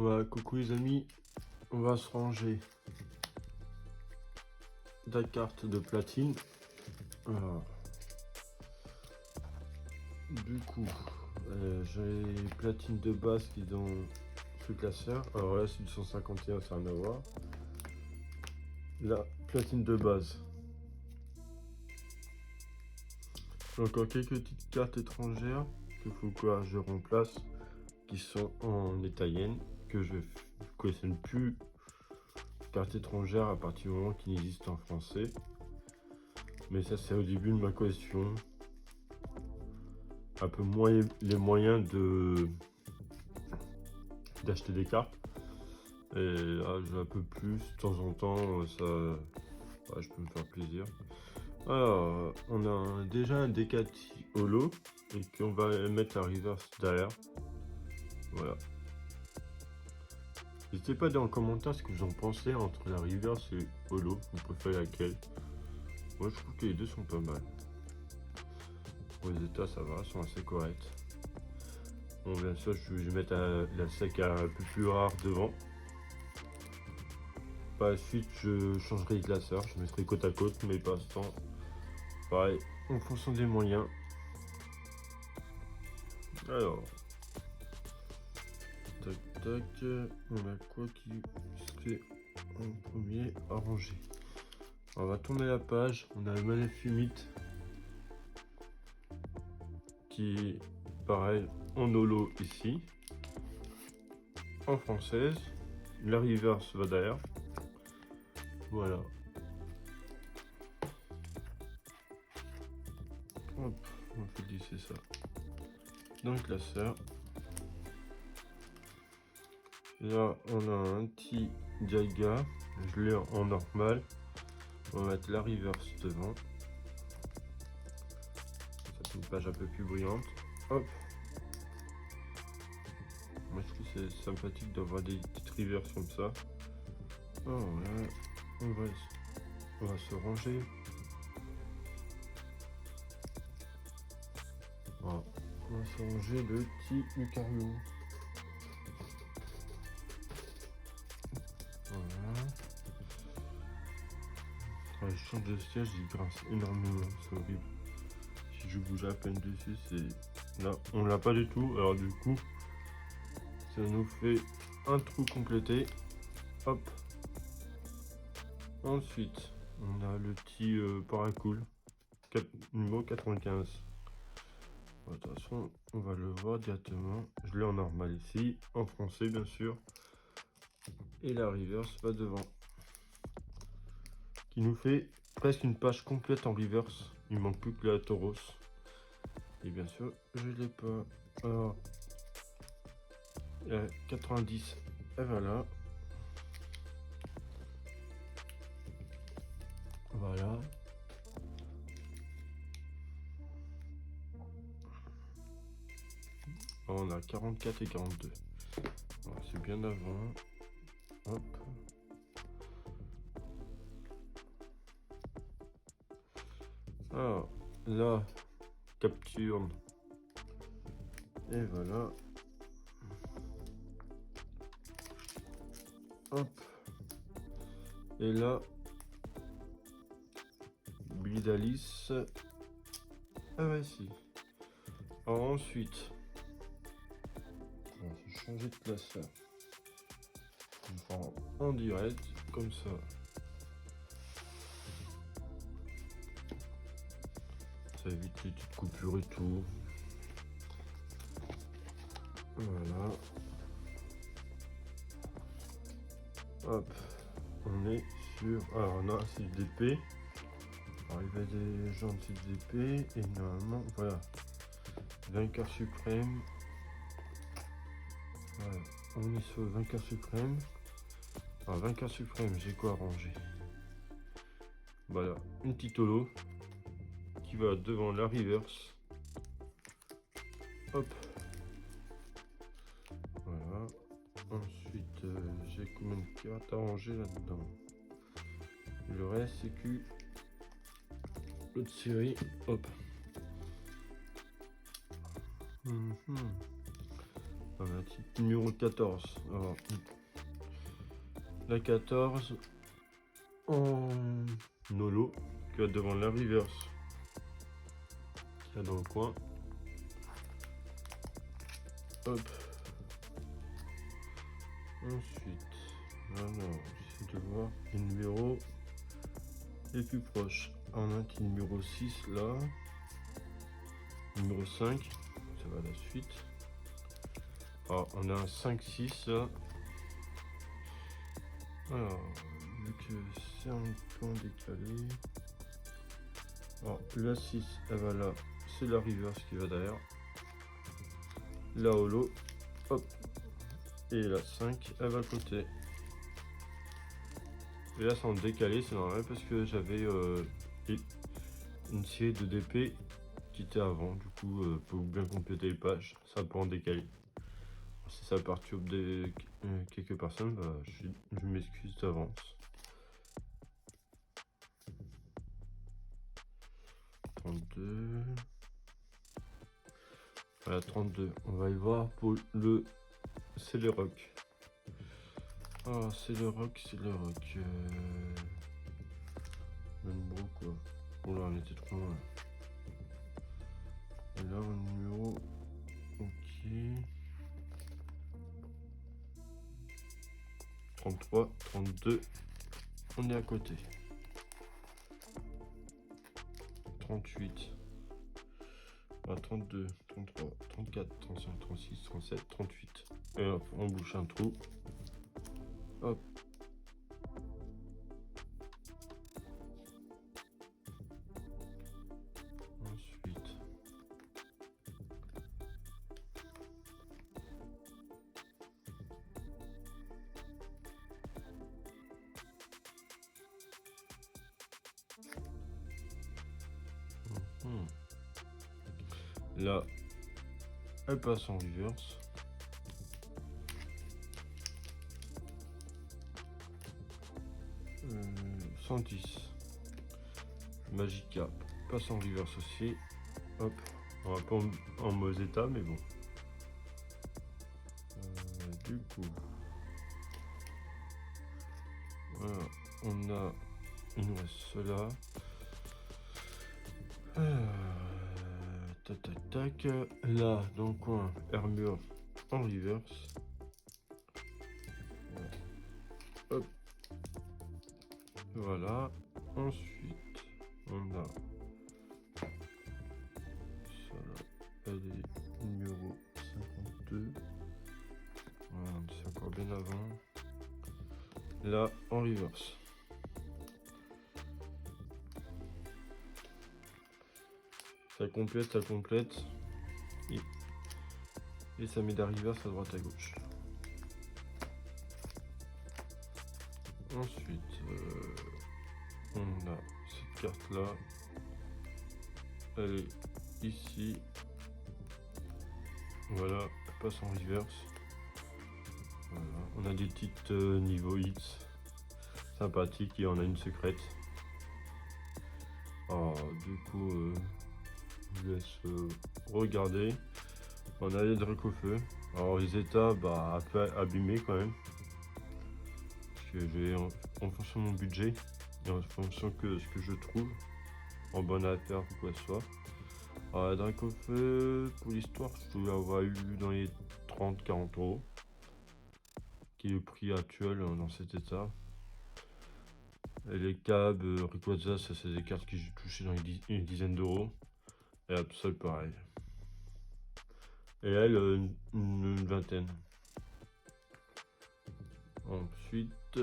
Coucou les amis, on va se ranger la carte de platine. Alors, du coup, j'ai platine de base qui est dans ce classeur. Alors là, c'est du 151, ça n'a rien à voir. La platine de base. J'ai encore quelques petites cartes étrangères qu'il faut que je remplace, qui sont en italienne, que je collectionne plus cartes étrangères à partir du moment qu'il n'existe en français. Mais ça, c'est au début de ma collection. Un peu moins les moyens d'acheter des cartes. Et là, j'ai un peu plus de temps en temps, ça, je peux me faire plaisir. Alors, on a déjà un Decati Holo et qu'on va mettre la reverse derrière. Voilà. N'hésitez pas dans les commentaires ce que vous en pensez entre la reverse et Holo. Vous préférez laquelle? Moi, je trouve que les deux sont pas mal. Pour les états, ça va, sont assez corrects. Bon, bien sûr, je vais mettre la sec un peu plus rare devant. Par la suite, je changerai les classeurs, je mettrai côte à côte, mais pas l'instant. Pareil, en fonction des moyens. Alors, tac tac, on a quoi qui serait en premier à ranger? On va tourner la page, on a le Malefumite qui est pareil en holo ici, en française. La reverse va derrière. Voilà. Hop, on fait glisser ça dans le classeur. Là, on a un petit Dialga, je l'ai en normal. On va mettre la reverse devant. Ça fait une page un peu plus brillante. Hop. Moi, je trouve que c'est sympathique d'avoir des petites reverses comme ça. Oh, là, on va se ranger. Voilà. On va se ranger le petit Lucario. Voilà. Quand je change de siège, il grince énormément, c'est horrible. Si je bouge à peine dessus, c'est... Là, on l'a pas du tout, alors du coup, ça nous fait un trou complété. Hop. Ensuite, on a le petit Paracool, numéro 95. De toute façon, on va le voir directement. Je l'ai en normal ici, en français bien sûr. Et la reverse va devant. Qui nous fait presque une page complète en reverse. Il manque plus que la Tauros. Et bien sûr, je l'ai pas. Alors, 90, et voilà. Voilà. On a 44 et 42. C'est bien avant. Hop. Alors, là, capture. Et voilà. Hop. Et là, Blidalis. Ah ouais, si. Alors ensuite, on va changer de classeur. On va faire en direct, comme ça. Ça évite les petites coupures et tout. Voilà. Hop. On est sur... Alors on a un 6 d'épée. Alors il va des gens de 6 d'épée. Et normalement, voilà. Vainqueur suprême. Voilà. On est sur le vainqueur suprême. Alors vainqueur suprême, j'ai quoi à ranger? Voilà. Une petite holo. Qui va devant la reverse. Hop. Voilà. Ensuite, j'ai combien de cartes à ranger là-dedans? Le reste, c'est que l'autre série. Hop. On a titre numéro 14. Alors, la 14 en holo qui va devant la reverse qui est dans le coin. Hop. Ensuite, alors, j'essaie de voir les numéros les plus proches. On a un petit numéro 6 là. Numéro 5, ça va à la suite. Alors, on a un 5-6 là. Alors, vu que c'est un peu en décalé. Alors, la 6, elle va là. C'est la reverse qui va derrière. La holo. Hop. Et la 5, elle va à côté. Et là, c'est en décalé, c'est normal parce que j'avais une série de DP qui était avant. Du coup, pour bien compléter les pages, ça peut en décaler. Si ça perturbe quelques personnes, bah, je m'excuse d'avance. 32. Voilà, 32. On va y voir pour le... C'est le rock. Ah, c'est le rock, c'est le rock. Même beau quoi. Oh là, on était trop loin. Et là, le numéro... Ok. 33, 32. On est à côté. 38. Ah, 32, 33, 34, 35, 36, 37, 38. Et hop, on bouche un trou. Hop. Ensuite. Là, elle passe en reverse. Euh, 110. Magica passe en reverse aussi. Hop. On va pas en mauvais état, mais bon. Du coup. Voilà. On a. Il nous reste cela. Tac tac tac. Là, dans le coin, armure en reverse. Hop. Voilà. Ensuite, on a ça là. Elle est numéro 52. Voilà, c'est encore bien avant. Là, en reverse. Ça complète. Et ça met d'arriver à droite à gauche. Ensuite, on a cette carte là. Elle est ici. Voilà, elle passe en reverse. Voilà. On a des petites niveau hits sympathiques et on a une secrète. Alors, du coup, je vous laisse regarder. On a les dracs au feu. Alors les états, bah, un peu abîmés quand même. Parce que j'ai en fonction de mon budget et en fonction de ce que je trouve en bonne affaire ou quoi que ce soit. Alors la drac au feu, pour l'histoire, je dois avoir eu dans les 30-40 €. Qui est le prix actuel dans cet état. Et les câbles, Rayquaza, ça c'est des cartes que j'ai touchées dans une dizaine d'euros. Et Absol pareil. Et elle, une vingtaine. Ensuite,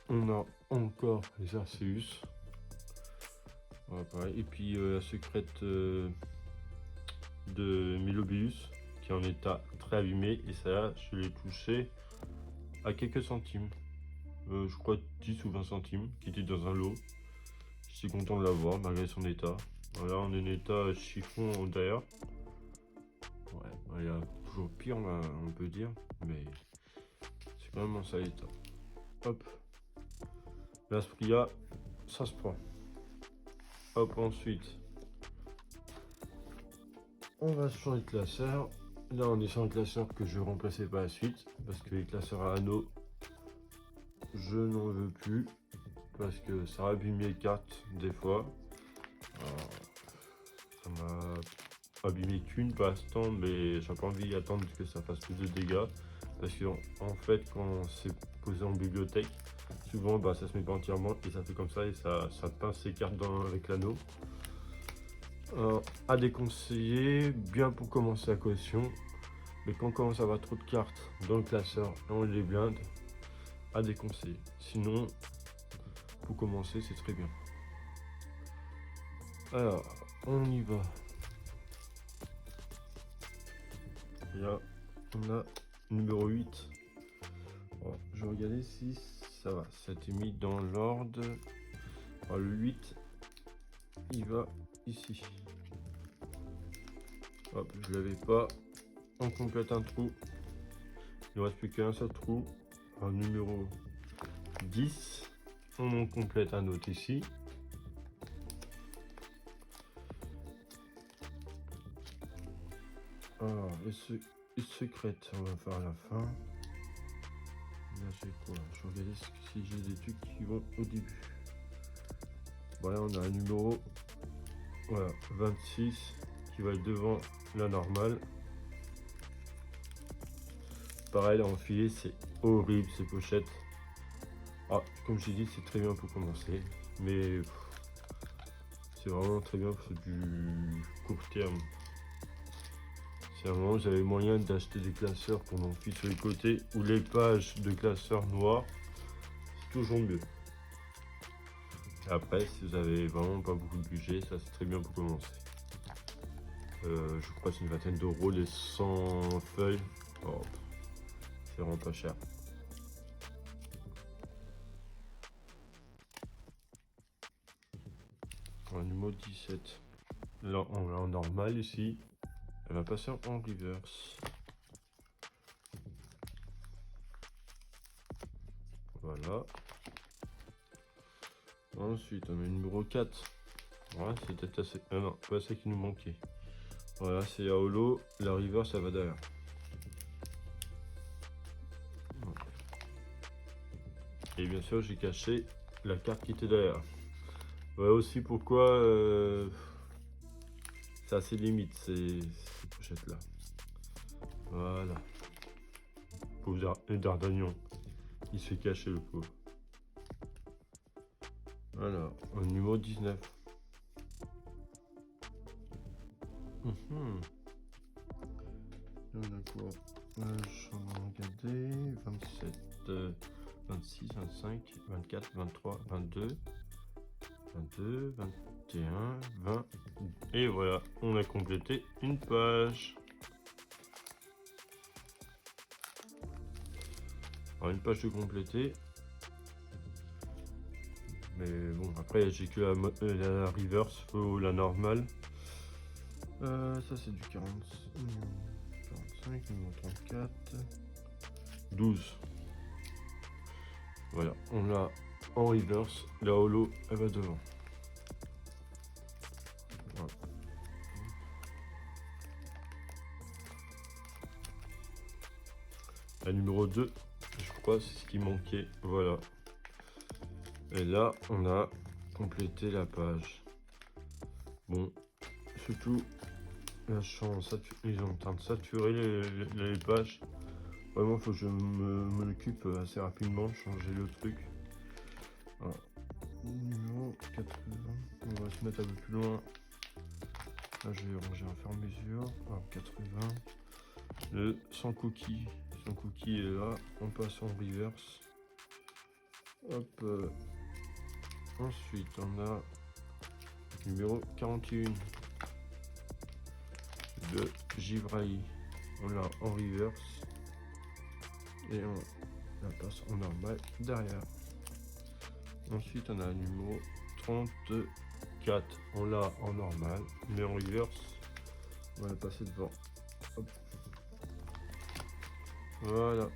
on a encore les Arceus. Voilà, pareil. Et puis la secrète de Milobius, qui est en état très abîmé. Et ça, je l'ai touché à quelques centimes. Je crois 10 ou 20 centimes, qui était dans un lot. Je suis content de l'avoir, malgré son état. Voilà, on est en état chiffon derrière. Ouais, il y a toujours pire, on peut dire, mais c'est quand même en sale état. Hop. L'Aspria, ça se prend. Hop, ensuite, on va changer de classeur. Là, on est sur un classeur que je vais remplacer par la suite, parce que les classeurs à anneaux, je n'en veux plus, parce que ça abîme les cartes des fois. Alors, ça m'a abîmé qu'une pour l'instant, mais j'ai pas envie d'attendre que ça fasse plus de dégâts, parce que en fait, quand c'est posé en bibliothèque, souvent bah, ça se met pas entièrement et ça fait comme ça et ça pince ses cartes avec l'anneau. À déconseiller, bien pour commencer la collection, mais quand on commence à avoir trop de cartes dans le classeur et on les blinde, à déconseiller. Sinon, pour commencer, c'est très bien. Alors, on y va. Et là, on a numéro 8. Bon, je vais regarder si ça va. Ça a été mis dans l'ordre. Le 8, il va ici. Hop, je l'avais pas. On complète un trou. Il ne reste plus qu'un seul trou. Numéro 10. On en complète un autre ici. Alors, les secrètes, on va faire à la fin. Là, j'ai quoi? Je vais regarder si j'ai des trucs qui vont au début. Voilà, on a un numéro 26 qui va être devant la normale. Pareil, à enfiler, c'est horrible ces pochettes. Comme j'ai dit, c'est très bien pour commencer, mais c'est vraiment très bien pour du court terme. Si à un moment j'avais moyen d'acheter des classeurs pour m'enfiler sur les côtés ou les pages de classeurs noirs, c'est toujours mieux. Après, si vous avez vraiment pas beaucoup de budget, ça c'est très bien pour commencer. Je crois que c'est une vingtaine d'euros les 100 feuilles. C'est vraiment pas cher. Numéro 17. Là, on l'a en normal ici. Elle va passer en reverse. Voilà. Ensuite, on a le numéro 4. Voilà, c'est peut-être assez. Ah non, pas ça qui nous manquait. Voilà, c'est la holo. La reverse, ça va derrière. Et bien sûr, j'ai caché la carte qui était derrière. Voilà aussi pourquoi c'est assez limite ces pochettes là. Voilà. Pauvre D'Artagnan. Il se fait cacher le pauvre. Alors, au numéro 19. On a quoi? Je vais regarder. 27, 26, 25, 24, 23, 22, 22, 21, 20. Et voilà, on a complété une page. Alors, une page de compléter. Mais bon, après j'ai que la reverse ou la normale. Ça c'est du 40, 45, numéro 34, 12. Voilà, on l'a en reverse. La holo, elle va devant. Voilà. La numéro 2, je crois c'est ce qui manquait. Voilà. Et là, on a complété la page. Bon, surtout, la chance, ils sont en train de saturer les pages. Vraiment, il faut que je me occupe assez rapidement, changer le truc. Voilà. Numéro 80. On va se mettre un peu plus loin. Là, je vais ranger en fur et à mesure. Alors, 80. Le sans cookie. Sans cookie est là. On passe en reverse. Hop. Ensuite, on a numéro 41 de Givraï. On l'a en reverse et on la passe en normal derrière. Ensuite, on a le numéro 34. On l'a en normal, mais en reverse. On va la passer devant. Hop. Voilà.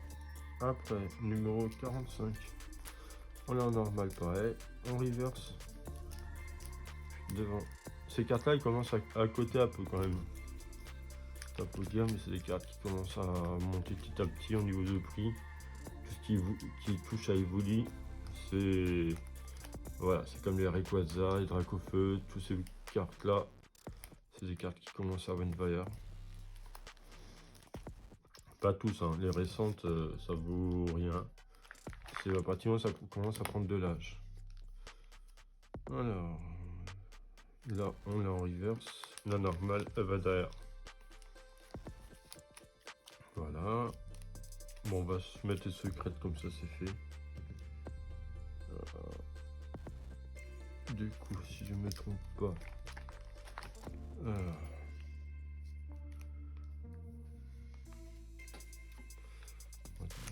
Après, numéro 45. On l'a en normal, pareil. En reverse. Devant. Ces cartes-là, ils commencent à côté un peu quand même. ça faut dire, mais c'est des cartes qui commencent à monter petit à petit au niveau de prix. Tout ce qui touche à Evoli, c'est voilà, c'est comme les Rayquaza, les Dracofeu, toutes ces cartes là, c'est des cartes qui commencent à avoir une valeur. Pas tous, hein. Les récentes, ça vaut rien. C'est à partir du moment où ça commence à prendre de l'âge. Alors, là, on l'a en reverse. La normale, elle va derrière. Voilà. Bon, on va se mettre les secrètes comme ça, c'est fait. Du coup, si je me trompe pas. Alors.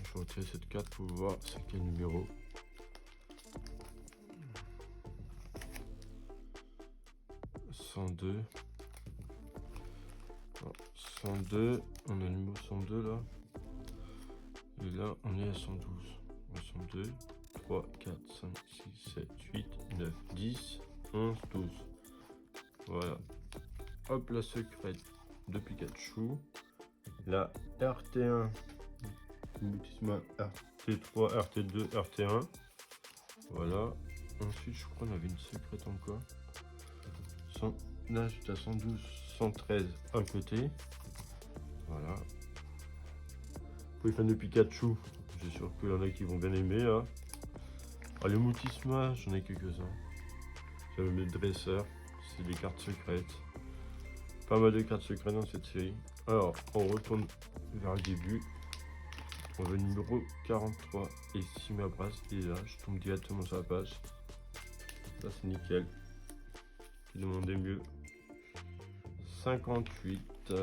Je vais retirer cette carte pour voir c'est quel numéro. « 102. Non, 102. On a le numéro 102 là. Et là, on est à 112. 102, 3, 4, 5, 6, 7, 8, 9, 10, 11, 12. Voilà. Hop, la secrète de Pikachu. La RT1. Multisma RT3, RT2, RT1. Voilà. Ensuite, je crois qu'on avait une secrète encore. Là, j'étais à 112, 113 à côté. Voilà. Pour les fans de Pikachu, j'ai sûr qu'il y en a qui vont bien aimer là. Ah, les Multisma, j'en ai quelques-uns. J'avais mes dresseurs, c'est des cartes secrètes. Pas mal de cartes secrètes dans cette série. Alors, on retourne vers le début. On va au numéro 43 et si ma brasse est là, je tombe directement sur la page. Ça c'est nickel. Qui demandait mieux. 58.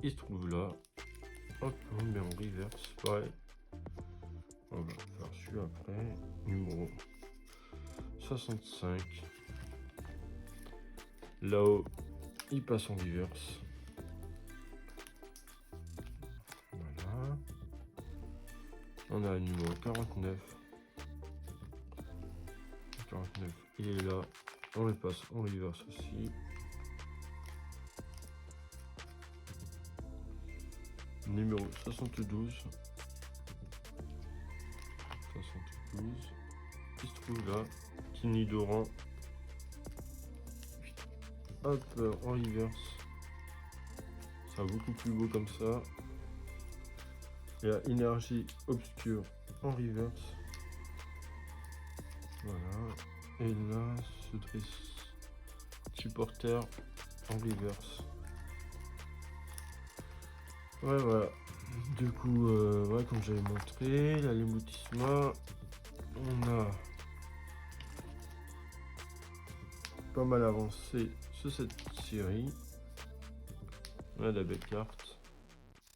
Il se trouve là. Hop, on met en reverse. Pareil. On va faire celui après. Numéro 65. Là-haut, il passe en reverse. Voilà. On a le numéro 49. 49. Il est là. On le passe en reverse aussi. Numéro 72. 72. Il se trouve là. Tinidoran. Hop, en reverse. Ça beaucoup plus beau comme ça. Il y a énergie obscure en reverse. Voilà. Et là, ce dress supporter en reverse. Ouais, voilà. Du coup, ouais, comme j'avais montré, la Lemoutisma, on a pas mal avancé sur cette série. On a de la belle carte.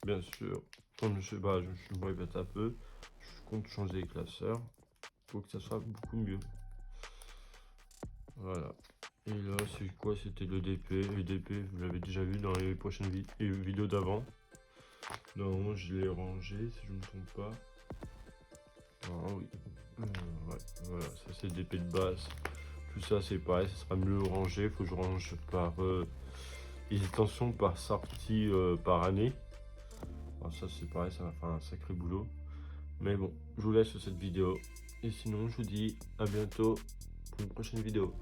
Bien sûr, comme je me répète un peu, je compte changer les classeurs pour que ça soit beaucoup mieux. Voilà. Et là, c'est quoi? C'était le DP. Le DP, vous l'avez déjà vu dans les prochaines vidéos d'avant. Normalement, je l'ai rangé, si je ne me trompe pas. Ah oui. Ouais, voilà, ça c'est le DP de base. Tout ça, c'est pareil, ça sera mieux rangé. Il faut que je range par les extensions par sortie par année. Alors ça, c'est pareil, ça va faire un sacré boulot. Mais bon, je vous laisse sur cette vidéo. Et sinon, je vous dis à bientôt pour une prochaine vidéo.